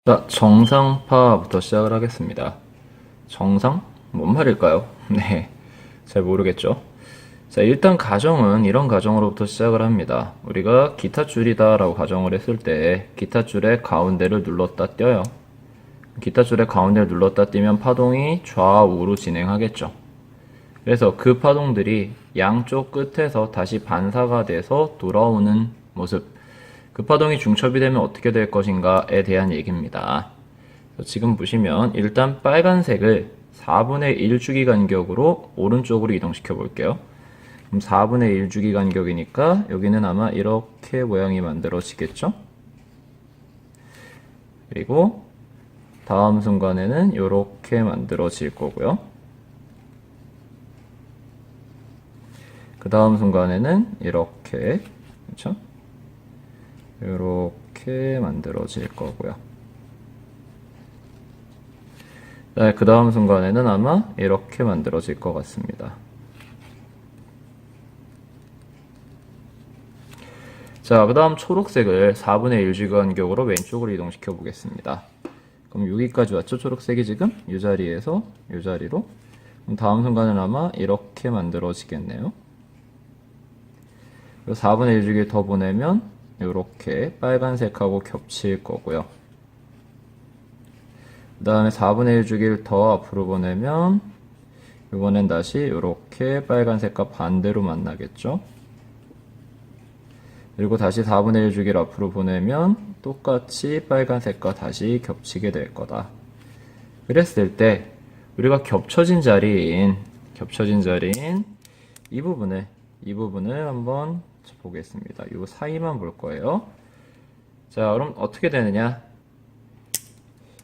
자, 정상파부터 시작을 하겠습니다. 정상? 뭔 말일까요? 네, 잘 모르겠죠. 자, 일단 가정은 이런 가정으로부터 시작을 합니다. 우리가 기타 줄이다 라고 가정을 했을 때 기타 줄의 가운데를 눌렀다 떼요. 기타 줄의 가운데를 눌렀다 떼면 파동이 좌우로 진행하겠죠. 그래서 그 파동들이 양쪽 끝에서 다시 반사가 돼서 돌아오는 모습, 그 파동이 중첩이 되면 어떻게 될 것인가에 대한 얘기입니다. 지금 보시면 일단 빨간색을 4분의 1 주기 간격으로 오른쪽으로 이동시켜 볼게요. 그럼 4분의 1 주기 간격이니까 여기는 아마 이렇게 모양이 만들어지겠죠? 그리고 다음 순간에는 이렇게 만들어질 거고요. 그 다음 순간에는 이렇게, 그렇죠? 이렇게 만들어질 거고요. 네, 그 다음 순간에는 아마 이렇게 만들어질 것 같습니다. 자, 그 다음 초록색을 4분의 1 주기 간격으로 왼쪽으로 이동시켜 보겠습니다. 그럼 여기까지 왔죠? 초록색이 지금 이 자리에서 이 자리로. 그럼 다음 순간은 아마 이렇게 만들어지겠네요. 그리고 4분의 1 주기 더 보내면 이렇게 빨간색하고 겹칠 거고요. 그 다음에 4분의 1 주기를 더 앞으로 보내면 이번엔 다시 이렇게 빨간색과 반대로 만나겠죠. 그리고 다시 4분의 1 주기를 앞으로 보내면 똑같이 빨간색과 다시 겹치게 될 거다. 그랬을 때 우리가 겹쳐진 자리인 이 부분을 한번 보겠습니다. 이 사이만 볼 거예요. 자, 그럼 어떻게 되느냐?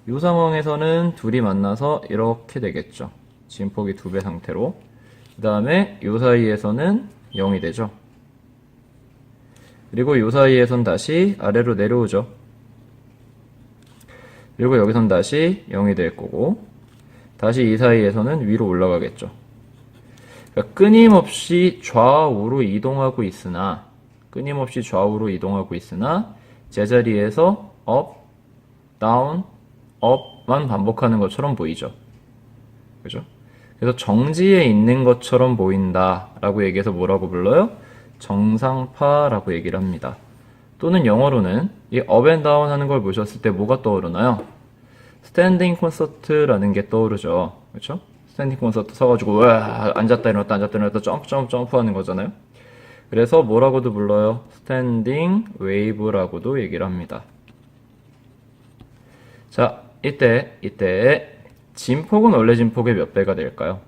이 상황에서는 둘이 만나서 이렇게 되겠죠. 진폭이 2배 상태로. 그 다음에 이 사이에서는 0이 되죠. 그리고 이 사이에선 다시 아래로 내려오죠. 그리고 여기선 다시 0이 될 거고, 다시 이 사이에서는 위로 올라가겠죠. 그러니까 끊임없이 좌우로 이동하고 있으나 제자리에서 업, 다운, 업만 반복하는 것처럼 보이죠. 그죠? 그래서 정지에 있는 것처럼 보인다라고 얘기해서 뭐라고 불러요? 정상파라고 얘기를 합니다. 또는 영어로는 이 업 앤 다운 하는 걸 보셨을 때 뭐가 떠오르나요? 스탠딩 콘서트라는 게 떠오르죠. 그렇죠? 스탠딩 콘서트 서가지고 와 앉았다 일어났다 점프 하는 거잖아요. 그래서 뭐라고도 불러요? 스탠딩 웨이브라고도 얘기를 합니다. 자, 이때 진폭은 원래 진폭의 몇 배가 될까요?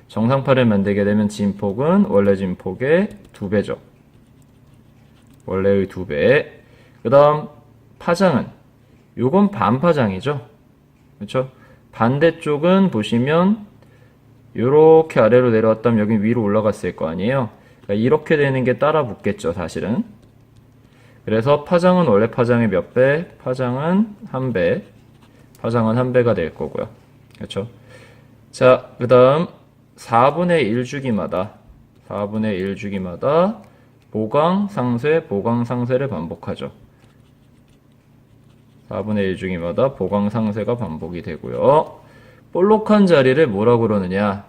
정상파를 만들게 되면 진폭은 원래 진폭의 2배죠. 원래의 2배. 그 다음 파장은 요건 반파장이죠. 그렇죠? 반대쪽은 보시면 이렇게 아래로 내려왔다면 여기 위로 올라갔을 거 아니에요. 그러니까 이렇게 되는 게 따라 붙겠죠, 사실은. 그래서 파장은 원래 파장의 몇 배? 파장은 1배. 파장은 1배가 될 거고요. 그렇죠? 자, 그 다음 4분의 1 주기마다 보강, 상쇄를 반복하죠. 4분의 1 주기마다 보강, 상쇄가 반복이 되고요. 볼록한 자리를 뭐라고 그러느냐?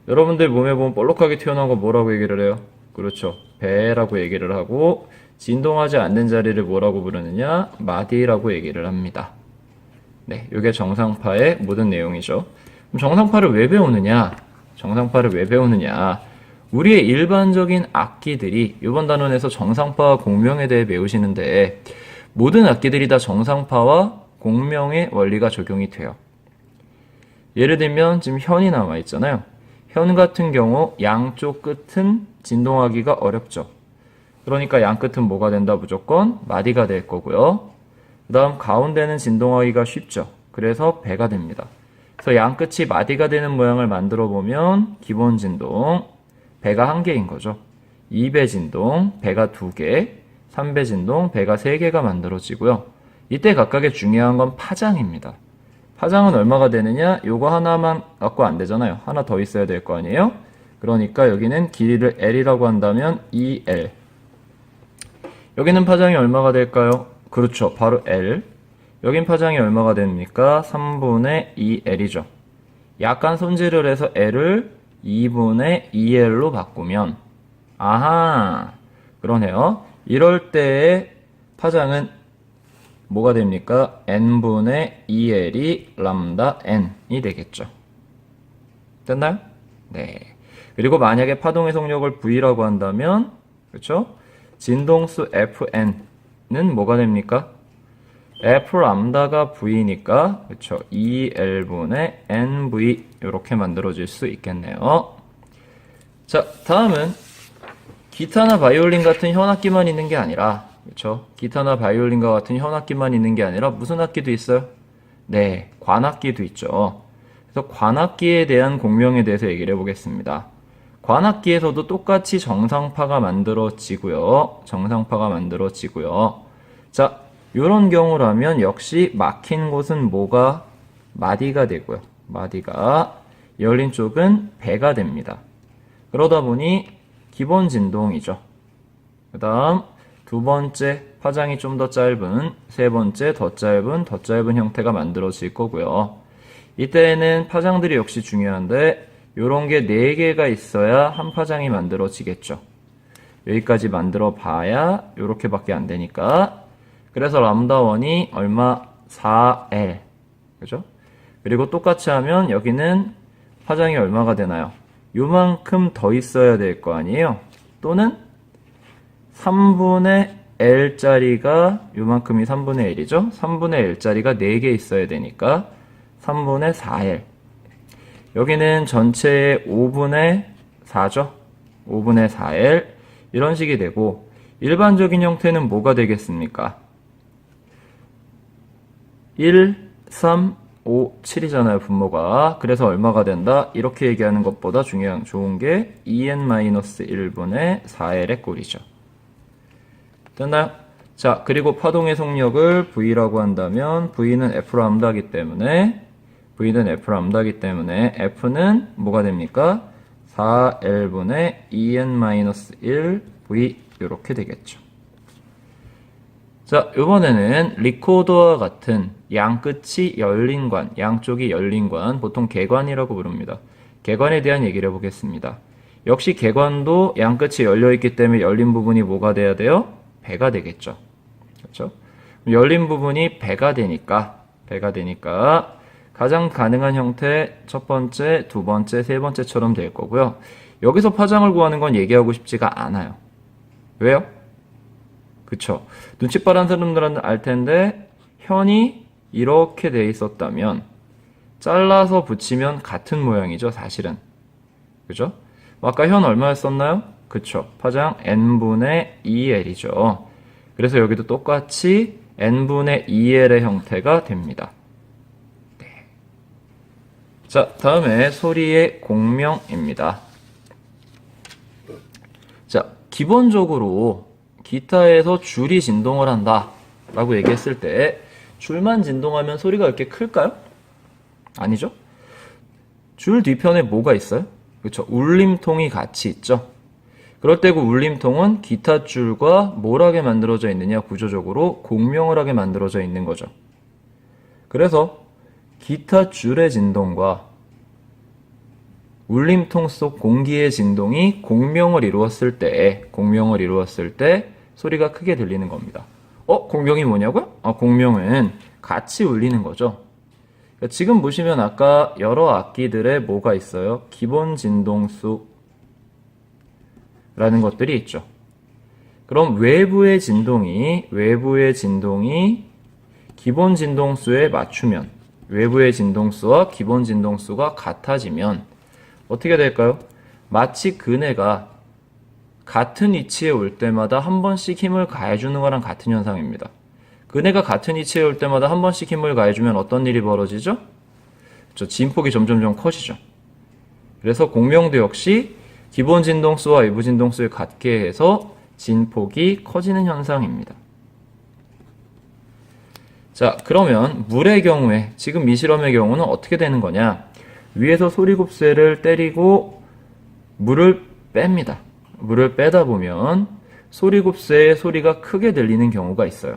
여러분들 몸에 보면 볼록하게 튀어나온 거 뭐라고 얘기를 해요? 그렇죠. 배라고 얘기를 하고, 진동하지 않는 자리를 뭐라고 부르느냐? 마디라고 얘기를 합니다. 네, 이게 정상파의 모든 내용이죠. 그럼 정상파를 왜 배우느냐? 우리의 일반적인 악기들이 이번 단원에서 정상파와 공명에 대해 배우시는데 모든 악기들이 다 정상파와 공명의 원리가 적용이 돼요. 예를 들면 지금 현이 남아 있잖아요. 현 같은 경우 양쪽 끝은 진동하기가 어렵죠. 그러니까 양 끝은 뭐가 된다? 무조건 마디가 될 거고요. 그 다음 가운데는 진동하기가 쉽죠. 그래서 배가 됩니다. 그래서 양 끝이 마디가 되는 모양을 만들어 보면 기본 진동, 배가 1개인 거죠. 2배 진동, 배가 2개, 3배 진동, 배가 3개가 만들어지고요. 이때 각각의 중요한 건 파장입니다. 파장은 얼마가 되느냐? 요거 하나만 갖고 안 되잖아요. 하나 더 있어야 될 거 아니에요? 그러니까 여기는 길이를 L이라고 한다면 2L. 여기는 파장이 얼마가 될까요? 그렇죠. 바로 L. 여긴 파장이 얼마가 됩니까? 3분의 2L이죠. 약간 손질을 해서 L을 2분의 2L로 바꾸면, 아하, 그러네요. 이럴 때의 파장은 뭐가 됩니까? n분의 2L이 람다 n이 되겠죠. 됐나요? 네. 그리고 만약에 파동의 속력을 V라고 한다면, 그렇죠? 진동수 Fn은 뭐가 됩니까? F 람다가 V니까, 그렇죠? 2L분의 NV 이렇게 만들어질 수 있겠네요. 자, 다음은 기타나 바이올린 같은 현악기만 있는 게 아니라, 그렇죠? 기타나 바이올린과 같은 현악기만 있는 게 아니라 무슨 악기도 있어요? 네, 관악기도 있죠. 그래서 관악기에 대한 공명에 대해서 얘기를 해보겠습니다. 관악기에서도 똑같이 정상파가 만들어지고요. 정상파가 만들어지고요. 자, 이런 경우라면 역시 막힌 곳은 뭐가 마디가 되고요. 마디가 열린 쪽은 배가 됩니다. 그러다 보니 기본 진동이죠. 그 다음 두 번째 파장이 좀 더 짧은, 세 번째 더 짧은 형태가 만들어질 거고요. 이때에는 파장들이 역시 중요한데 요런 게 4개가 있어야 한 파장이 만들어지겠죠. 여기까지 만들어 봐야 요렇게밖에 안 되니까. 그래서 람다1이 얼마? 4L. 그죠? 그리고 똑같이 하면 여기는 파장이 얼마가 되나요? 요만큼 더 있어야 될 거 아니에요? 또는 3분의 L짜리가 요만큼이 3분의 L이죠? 3분의 L짜리가 4개 있어야 되니까 3분의 4L. 여기는 전체의 5분의 4죠? 5분의 4L. 이런 식이 되고, 일반적인 형태는 뭐가 되겠습니까? 1, 3, 5, 7이잖아요, 분모가. 그래서 얼마가 된다? 이렇게 얘기하는 것보다 좋은 게 2n-1분의 4L의 꼴이죠. 됐나요? 자, 그리고 파동의 속력을 V라고 한다면 V는 F 람다이기 때문에 F는 뭐가 됩니까? 4L분의 2n-1V 이렇게 되겠죠. 자, 이번에는 리코더와 같은 양끝이 열린 관, 양쪽이 열린 관, 보통 개관이라고 부릅니다. 개관에 대한 얘기를 해보겠습니다. 역시 개관도 양끝이 열려있기 때문에 열린 부분이 뭐가 돼야 돼요? 배가 되겠죠. 그렇죠? 열린 부분이 배가 되니까 가장 가능한 형태 첫 번째, 두 번째, 세 번째처럼 될 거고요. 여기서 파장을 구하는 건 얘기하고 싶지가 않아요. 왜요? 그쵸? 눈치 빠른 사람들은 알 텐데 현이 이렇게 돼 있었다면 잘라서 붙이면 같은 모양이죠, 사실은. 그죠? 아까 현 얼마였었나요? 그쵸? 파장 n분의 2L이죠. 그래서 여기도 똑같이 n분의 2L의 형태가 됩니다. 네. 자, 다음에 소리의 공명입니다. 자, 기본적으로 기타에서 줄이 진동을 한다 라고 얘기했을 때 줄만 진동하면 소리가 이렇게 클까요? 아니죠? 줄 뒤편에 뭐가 있어요? 그렇죠? 울림통이 같이 있죠. 그럴 때 그 울림통은 기타 줄과 뭘 하게 만들어져 있느냐? 구조적으로 공명을 하게 만들어져 있는 거죠. 그래서 기타 줄의 진동과 울림통 속 공기의 진동이 공명을 이루었을 때 소리가 크게 들리는 겁니다. 공명이 뭐냐고요? 공명은 같이 울리는 거죠. 지금 보시면 아까 여러 악기들의 뭐가 있어요? 기본 진동수 라는 것들이 있죠. 그럼 외부의 진동이 기본 진동수에 맞추면, 외부의 진동수와 기본 진동수가 같아지면 어떻게 될까요? 마치 그네가 같은 위치에 올 때마다 한 번씩 힘을 가해주는 거랑 같은 현상입니다. 그네가 같은 위치에 올 때마다 한 번씩 힘을 가해주면 어떤 일이 벌어지죠? 진폭이 점점 커지죠. 그래서 공명도 역시 기본 진동수와 외부 진동수를 같게 해서 진폭이 커지는 현상입니다. 자, 그러면 물의 경우에, 지금 이 실험의 경우는 어떻게 되는 거냐? 위에서 소리곱새를 때리고 물을 뺍니다. 물을 빼다 보면 소리곱새의 소리가 크게 들리는 경우가 있어요.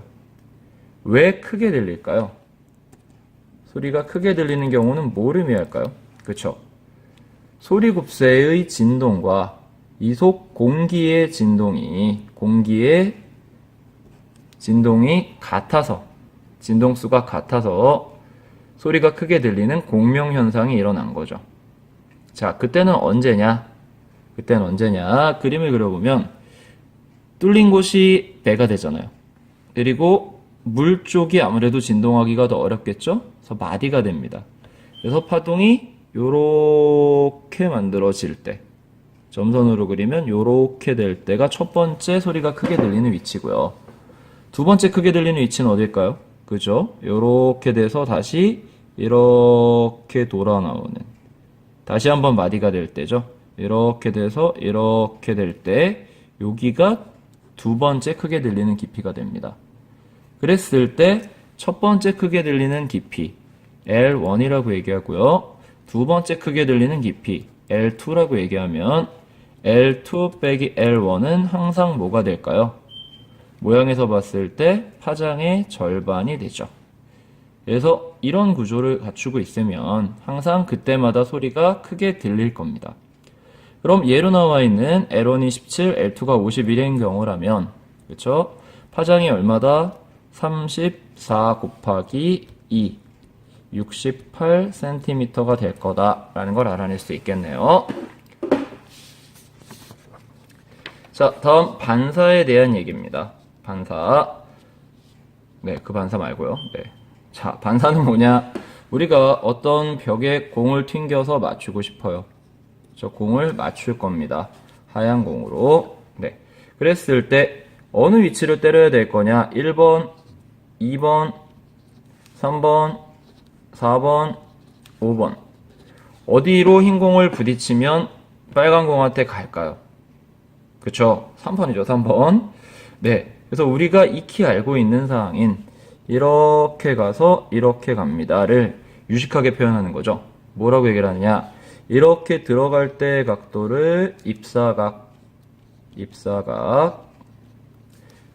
왜 크게 들릴까요? 소리가 크게 들리는 경우는 뭘 의미할까요? 그쵸? 소리굽새의 진동과 이속 공기의 진동이 같아서, 진동수가 같아서 소리가 크게 들리는 공명 현상이 일어난 거죠. 자, 그때는 언제냐? 그림을 그려보면 뚫린 곳이 배가 되잖아요. 그리고 물 쪽이 아무래도 진동하기가 더 어렵겠죠? 그래서 마디가 됩니다. 그래서 파동이 요렇게 만들어질 때, 점선으로 그리면 요렇게 될 때가 첫 번째 소리가 크게 들리는 위치고요. 두 번째 크게 들리는 위치는 어딜까요? 그죠? 요렇게 돼서 다시 이렇게 돌아 나오는, 다시 한번 마디가 될 때죠. 이렇게 돼서 이렇게 될 때 여기가 두 번째 크게 들리는 깊이가 됩니다. 그랬을 때 첫 번째 크게 들리는 깊이 L1이라고 얘기하고요. 두 번째 크게 들리는 깊이 L2라고 얘기하면 L2 빼기 L1은 항상 뭐가 될까요? 모양에서 봤을 때 파장의 절반이 되죠. 그래서 이런 구조를 갖추고 있으면 항상 그때마다 소리가 크게 들릴 겁니다. 그럼 예로 나와 있는 L1이 17, L2가 51인 경우라면, 그쵸? 파장이 얼마다? 34 곱하기 2, 68cm가 될 거다라는 걸 알아낼 수 있겠네요. 자, 다음 반사에 대한 얘기입니다. 반사. 네, 그 반사 말고요. 네. 자, 반사는 뭐냐? 우리가 어떤 벽에 공을 튕겨서 맞추고 싶어요. 저 공을 맞출 겁니다. 하얀 공으로. 네. 그랬을 때 어느 위치를 때려야 될 거냐? 1번, 2번, 3번, 4번, 5번. 어디로 흰 공을 부딪히면 빨간 공한테 갈까요? 그쵸? 3번이죠, 3번. 네. 그래서 우리가 익히 알고 있는 사항인 이렇게 가서 이렇게 갑니다를 유식하게 표현하는 거죠. 뭐라고 얘기를 하느냐? 이렇게 들어갈 때 각도를 입사각,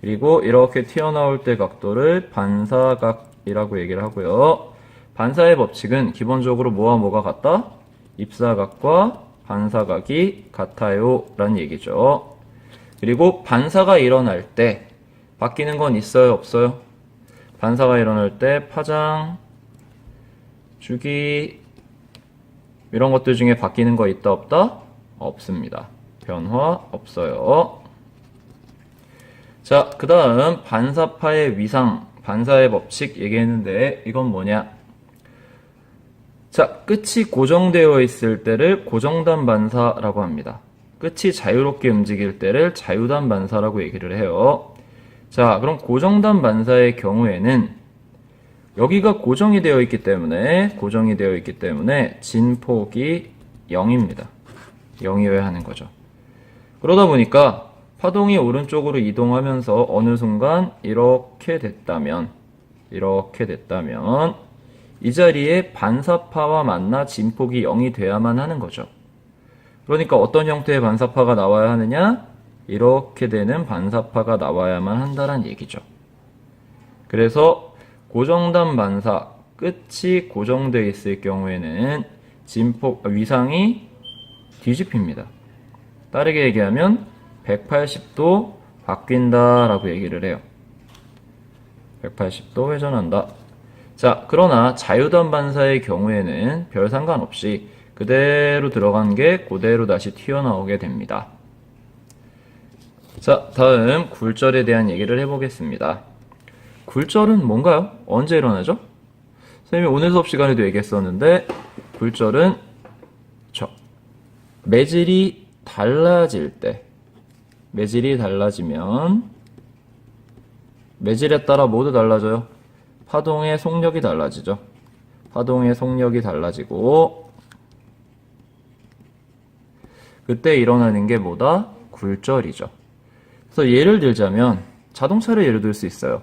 그리고 이렇게 튀어나올 때 각도를 반사각이라고 얘기를 하고요. 반사의 법칙은 기본적으로 뭐와 뭐가 같다? 입사각과 반사각이 같아요 라는 얘기죠. 그리고 반사가 일어날 때 바뀌는 건 있어요, 없어요? 반사가 일어날 때 파장, 주기 이런 것들 중에 바뀌는 거 있다, 없다? 없습니다. 변화 없어요. 자, 그 다음 반사파의 위상, 반사의 법칙 얘기했는데 이건 뭐냐? 자, 끝이 고정되어 있을 때를 고정단 반사라고 합니다. 끝이 자유롭게 움직일 때를 자유단 반사라고 얘기를 해요. 자, 그럼 고정단 반사의 경우에는 여기가 고정이 되어 있기 때문에 진폭이 0입니다. 0이어야 하는 거죠. 그러다 보니까 파동이 오른쪽으로 이동하면서 어느 순간 이렇게 됐다면 이 자리에 반사파와 만나 진폭이 0이 돼야만 하는 거죠. 그러니까 어떤 형태의 반사파가 나와야 하느냐? 이렇게 되는 반사파가 나와야만 한다는 얘기죠. 그래서 고정단 반사, 끝이 고정되어 있을 경우에는 위상이 뒤집힙니다. 다르게 얘기하면 180도 바뀐다라고 얘기를 해요. 180도 회전한다. 자, 그러나 자유단 반사의 경우에는 별 상관없이 그대로 들어간 게 그대로 다시 튀어나오게 됩니다. 자, 다음 굴절에 대한 얘기를 해보겠습니다. 굴절은 뭔가요? 언제 일어나죠? 선생님이 오늘 수업 시간에도 얘기했었는데 굴절은 매질이 달라질 때, 매질이 달라지면 매질에 따라 모두 달라져요. 파동의 속력이 달라지죠. 파동의 속력이 달라지고 그때 일어나는 게 뭐다? 굴절이죠. 그래서 예를 들자면 자동차를 예를 들 수 있어요.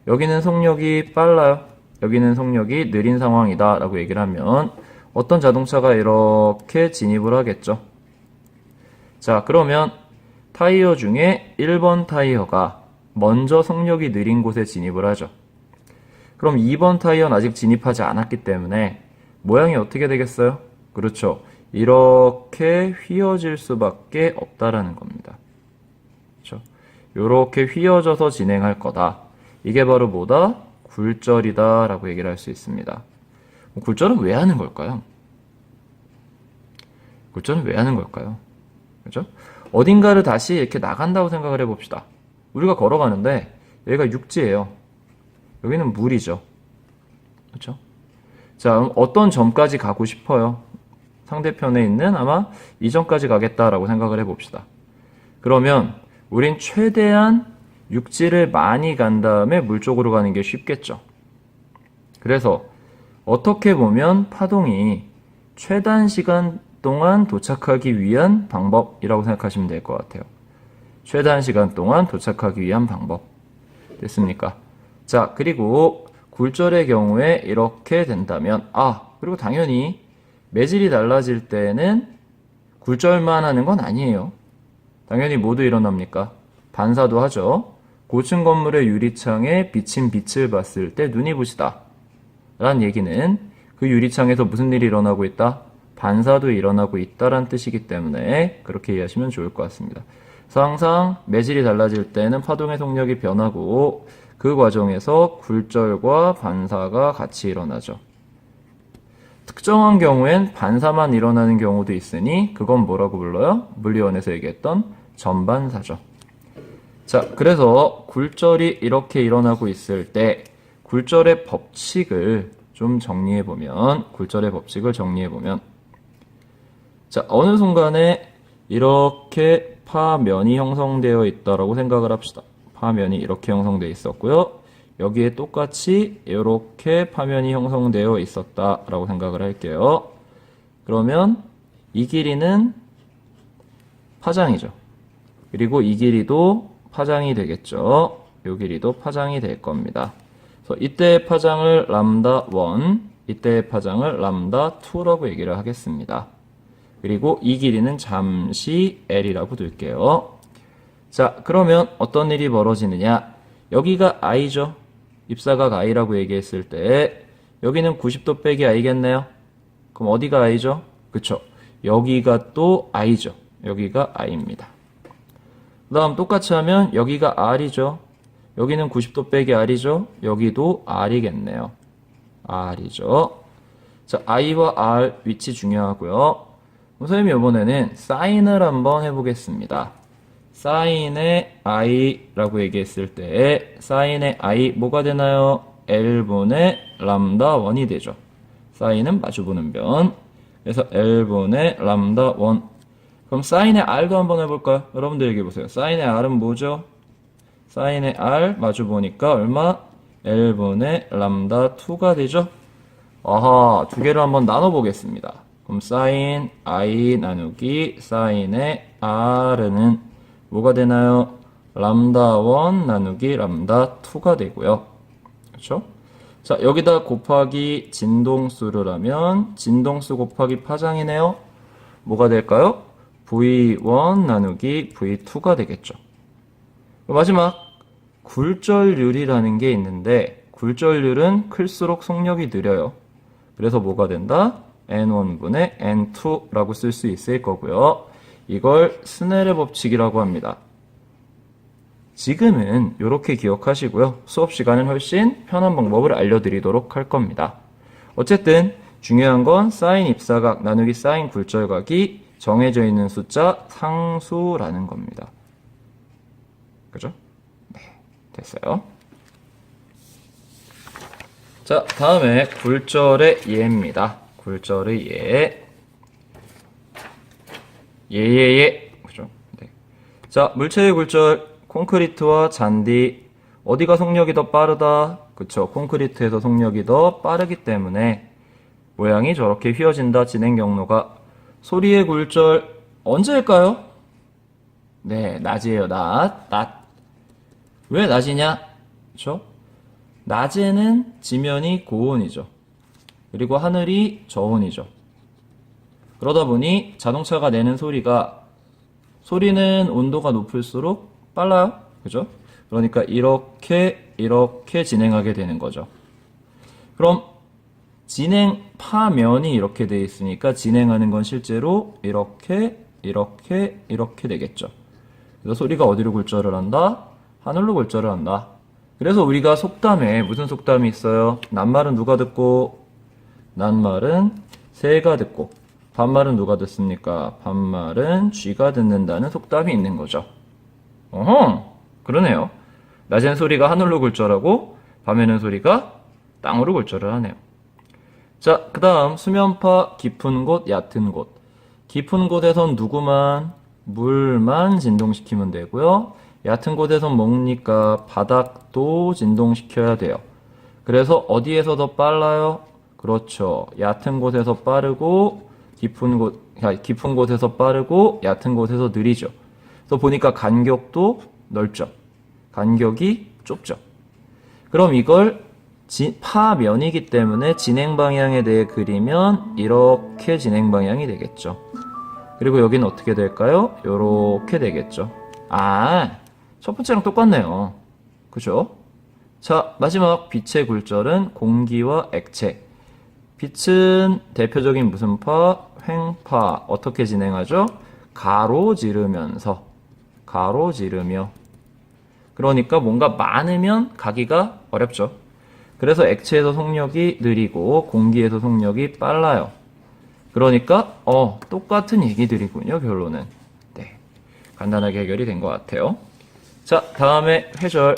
여기는 속력이 빨라요. 여기는 속력이 느린 상황이다 라고 얘기를 하면 어떤 자동차가 이렇게 진입을 하겠죠. 자, 그러면 타이어 중에 1번 타이어가 먼저 속력이 느린 곳에 진입을 하죠. 그럼 2번 타이어는 아직 진입하지 않았기 때문에 모양이 어떻게 되겠어요? 그렇죠. 이렇게 휘어질 수밖에 없다라는 겁니다. 그렇죠? 이렇게 휘어져서 진행할 거다. 이게 바로 뭐다? 굴절이다 라고 얘기를 할 수 있습니다. 굴절은 왜 하는 걸까요? 굴절은 왜 하는 걸까요? 그죠? 어딘가를 다시 이렇게 나간다고 생각을 해봅시다. 우리가 걸어가는데 여기가 육지예요. 여기는 물이죠. 그렇죠? 자, 어떤 점까지 가고 싶어요? 상대편에 있는 아마 이 점까지 가겠다라고 생각을 해봅시다. 그러면 우린 최대한 육지를 많이 간 다음에 물 쪽으로 가는 게 쉽겠죠. 그래서 어떻게 보면 파동이 최단 시간 동안 도착하기 위한 방법이라고 생각하시면 될 것 같아요. 최단 시간 동안 도착하기 위한 방법. 됐습니까? 자, 그리고 굴절의 경우에 이렇게 된다면, 그리고 당연히 매질이 달라질 때는 굴절만 하는 건 아니에요. 당연히 모두 일어납니까? 반사도 하죠. 고층 건물의 유리창에 비친 빛을 봤을 때 눈이 부시다. 라는 얘기는 그 유리창에서 무슨 일이 일어나고 있다? 반사도 일어나고 있다라는 뜻이기 때문에 그렇게 이해하시면 좋을 것 같습니다. 그래서 항상 매질이 달라질 때는 파동의 속력이 변하고 그 과정에서 굴절과 반사가 같이 일어나죠. 특정한 경우엔 반사만 일어나는 경우도 있으니 그건 뭐라고 불러요? 물리원에서 얘기했던 전반사죠. 자, 그래서 굴절이 이렇게 일어나고 있을 때 굴절의 법칙을 좀 정리해보면 자, 어느 순간에 이렇게 파면이 형성되어 있다라고 생각을 합시다. 파면이 이렇게 형성되어 있었고요. 여기에 똑같이 이렇게 파면이 형성되어 있었다라고 생각을 할게요. 그러면 이 길이는 파장이죠. 그리고 이 길이도 파장이 되겠죠. 이 길이도 파장이 될 겁니다. 그래서 이때의 파장을 람다1, 이때의 파장을 람다2라고 얘기를 하겠습니다. 그리고 이 길이는 잠시 L이라고 둘게요. 자, 그러면 어떤 일이 벌어지느냐? 여기가 I죠. 입사각 I라고 얘기했을 때 여기는 90도 빼기 I겠네요. 그럼 어디가 I죠? 그쵸. 여기가 또 I죠. 여기가 I입니다. 그 다음 똑같이 하면 여기가 R이죠. 여기는 90도 빼기 R이죠. 여기도 R이겠네요. R이죠. 자, I와 R 위치 중요하고요. 선생님이 이번에는 사인을 한번 해보겠습니다. 사인의 I라고 얘기했을 때 사인의 I 뭐가 되나요? L분의 람다 1이 되죠. 사인은 마주보는 변. 그래서 L분의 람다 1. 그럼 사인의 R도 한번 해볼까요? 여러분들 얘기해보세요. 사인의 R은 뭐죠? 사인의 R 마주보니까 얼마? L분의 람다 2가 되죠? 아하, 두 개를 한번 나눠보겠습니다. 그럼 사인 I 나누기 사인의 R은 뭐가 되나요? 람다 1 나누기 람다 2가 되고요. 그렇죠? 자, 여기다 곱하기 진동수를 하면 진동수 곱하기 파장이네요. 뭐가 될까요? V1 나누기 V2가 되겠죠. 마지막 굴절률이라는 게 있는데 굴절률은 클수록 속력이 느려요. 그래서 뭐가 된다? N1분의 N2라고 쓸 수 있을 거고요. 이걸 스넬의 법칙이라고 합니다. 지금은 이렇게 기억하시고요. 수업 시간은 훨씬 편한 방법을 알려드리도록 할 겁니다. 어쨌든 중요한 건 사인 입사각 나누기 사인 굴절각이 정해져 있는 숫자 상수라는 겁니다. 그죠? 네, 됐어요. 자, 다음에 굴절의 예입니다. 굴절의 예. 예예예. 그죠? 네. 자, 물체의 굴절, 콘크리트와 잔디. 어디가 속력이 더 빠르다? 그쵸. 콘크리트에서 속력이 더 빠르기 때문에 모양이 저렇게 휘어진다. 진행 경로가. 소리의 굴절, 언제일까요? 네, 낮이에요. 낮. 왜 낮이냐? 그쵸? 낮에는 지면이 고온이죠. 그리고 하늘이 저온이죠. 그러다 보니 자동차가 내는 소리는 온도가 높을수록 빨라요. 그죠? 그러니까 이렇게 진행하게 되는 거죠. 그럼 파면이 이렇게 돼 있으니까 진행하는 건 실제로 이렇게 되겠죠. 그래서 소리가 어디로 굴절을 한다? 하늘로 굴절을 한다. 그래서 우리가 속담에 무슨 속담이 있어요? 낱말은 누가 듣고? 낱말은 새가 듣고. 반말은 누가 듣습니까? 반말은 쥐가 듣는다는 속담이 있는 거죠. 어허, 그러네요. 낮엔 소리가 하늘로 굴절하고 밤에는 소리가 땅으로 굴절을 하네요. 자, 그 다음 수면파 깊은 곳, 얕은 곳. 깊은 곳에선 누구만? 물만 진동시키면 되고요. 얕은 곳에선 뭡니까? 바닥도 진동시켜야 돼요. 그래서 어디에서 더 빨라요? 그렇죠. 얕은 곳에서 빠르고 깊은 곳에서 빠르고 얕은 곳에서 느리죠. 그래서 보니까 간격도 넓죠. 간격이 좁죠. 그럼 이걸 파면이기 때문에 진행 방향에 대해 그리면 이렇게 진행 방향이 되겠죠. 그리고 여기는 어떻게 될까요? 이렇게 되겠죠. 아, 첫 번째랑 똑같네요. 그죠? 자, 마지막 빛의 굴절은 공기와 액체. 빛은 대표적인 무슨 파? 횡파. 어떻게 진행하죠? 가로지르며. 그러니까 뭔가 많으면 가기가 어렵죠. 그래서 액체에서 속력이 느리고 공기에서 속력이 빨라요. 그러니까 똑같은 얘기들이군요, 결론은. 네, 간단하게 해결이 된 것 같아요. 자, 다음에 회절.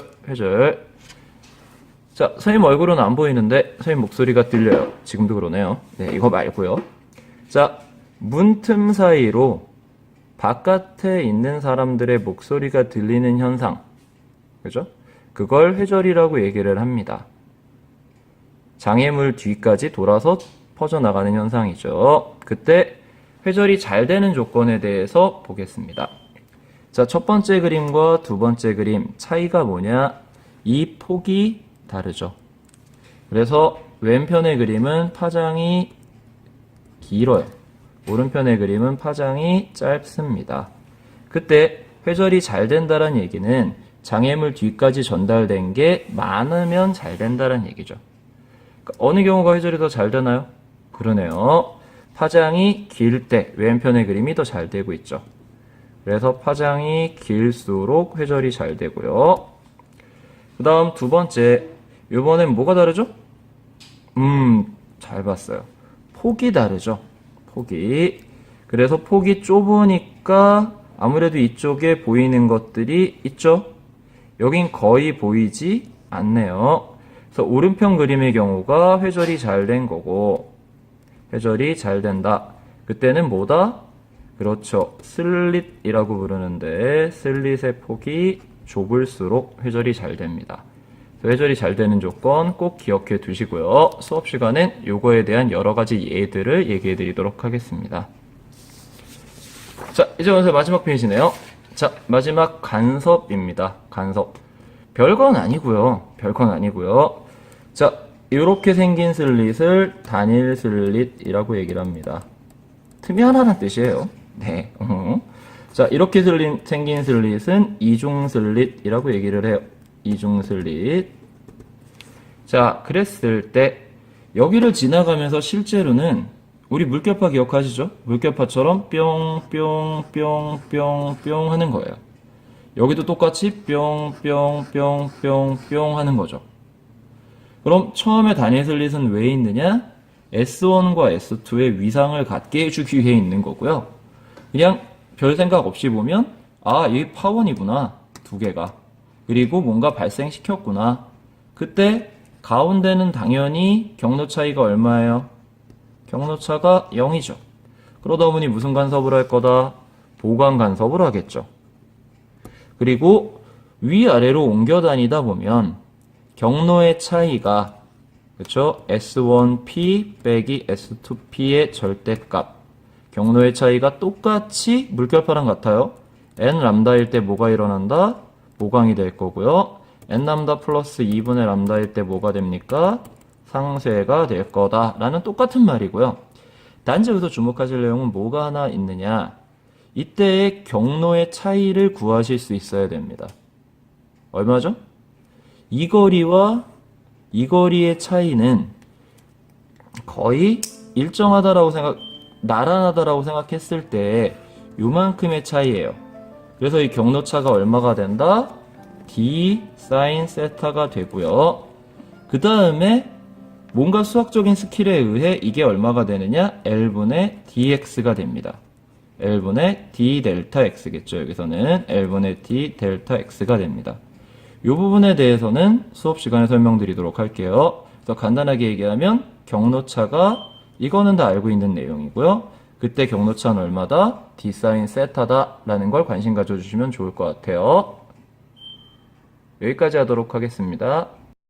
자, 선생님 얼굴은 안 보이는데 선생님 목소리가 들려요. 지금도 그러네요. 네, 이거 말고요. 자, 문틈 사이로 바깥에 있는 사람들의 목소리가 들리는 현상. 그죠? 그걸 회절이라고 얘기를 합니다. 장애물 뒤까지 돌아서 퍼져나가는 현상이죠. 그때 회절이 잘 되는 조건에 대해서 보겠습니다. 자, 첫 번째 그림과 두 번째 그림 차이가 뭐냐? 이 폭이 다르죠. 그래서 왼편의 그림은 파장이 길어요. 오른편의 그림은 파장이 짧습니다. 그때 회절이 잘 된다는 얘기는 장애물 뒤까지 전달된 게 많으면 잘 된다는 얘기죠. 어느 경우가 회절이 더 잘 되나요? 그러네요. 파장이 길 때 왼편의 그림이 더 잘 되고 있죠. 그래서 파장이 길수록 회절이 잘 되고요. 그 다음 두 번째, 이번엔 뭐가 다르죠? 잘 봤어요. 폭이 다르죠. 폭이. 그래서 폭이 좁으니까 아무래도 이쪽에 보이는 것들이 있죠. 여긴 거의 보이지 않네요. 그래서 오른편 그림의 경우가 회절이 잘 된 거고, 회절이 잘 된다. 그때는 뭐다? 그렇죠. 슬릿이라고 부르는데 슬릿의 폭이 좁을수록 회절이 잘 됩니다. 회절이 잘 되는 조건 꼭 기억해 두시고요. 수업 시간엔 요거에 대한 여러 가지 예들을 얘기해 드리도록 하겠습니다. 자, 이제 오늘 마지막 페이지네요. 자, 마지막 간섭입니다. 간섭. 별건 아니고요. 자, 이렇게 생긴 슬릿을 단일 슬릿이라고 얘기를 합니다. 틈이 하나란 뜻이에요. 네. 자, 이렇게 생긴 슬릿은 이중 슬릿이라고 얘기를 해요. 이중 슬릿. 자, 그랬을 때 여기를 지나가면서 실제로는 우리 물결파 기억하시죠? 물결파처럼 뿅뿅뿅뿅뿅 하는 거예요. 여기도 똑같이 뿅뿅뿅뿅뿅 하는 거죠. 그럼 처음에 단일 슬릿은 왜 있느냐? S1과 S2의 위상을 갖게 해주기 위해 있는 거고요. 그냥 별 생각 없이 보면 이 파원이구나. 두 개가. 그리고 뭔가 발생시켰구나. 그때 가운데는 당연히 경로 차이가 얼마예요? 경로차가 0이죠. 그러다 보니 무슨 간섭을 할 거다? 보강 간섭을 하겠죠. 그리고 위아래로 옮겨 다니다 보면 경로의 차이가 그렇죠? S1P 빼기 S2P의 절대값. 경로의 차이가 똑같이 물결파랑 같아요. n 람다일 때 뭐가 일어난다? 보강이 될 거고요. n 람다 플러스 2분의 람다일 때 뭐가 됩니까? 상쇄가 될 거다라는 똑같은 말이고요. 단지 여기서 주목하실 내용은 뭐가 하나 있느냐? 이때의 경로의 차이를 구하실 수 있어야 됩니다. 얼마죠? 이 거리와 이 거리의 차이는 거의 일정하다라고 나란하다라고 생각했을 때 요만큼의 차이예요. 그래서 이 경로차가 얼마가 된다? d sin 세타가 되고요. 그 다음에 뭔가 수학적인 스킬에 의해 이게 얼마가 되느냐? L분의 dx가 됩니다. L분의 d 델타 x겠죠. 여기서는 L분의 d 델타 x가 됩니다. 이 부분에 대해서는 수업 시간에 설명드리도록 할게요. 그래서 간단하게 얘기하면 경로차가 이거는 다 알고 있는 내용이고요. 그때 경로차는 얼마다? d sin 세타다 라는 걸 관심 가져주시면 좋을 것 같아요. 여기까지 하도록 하겠습니다.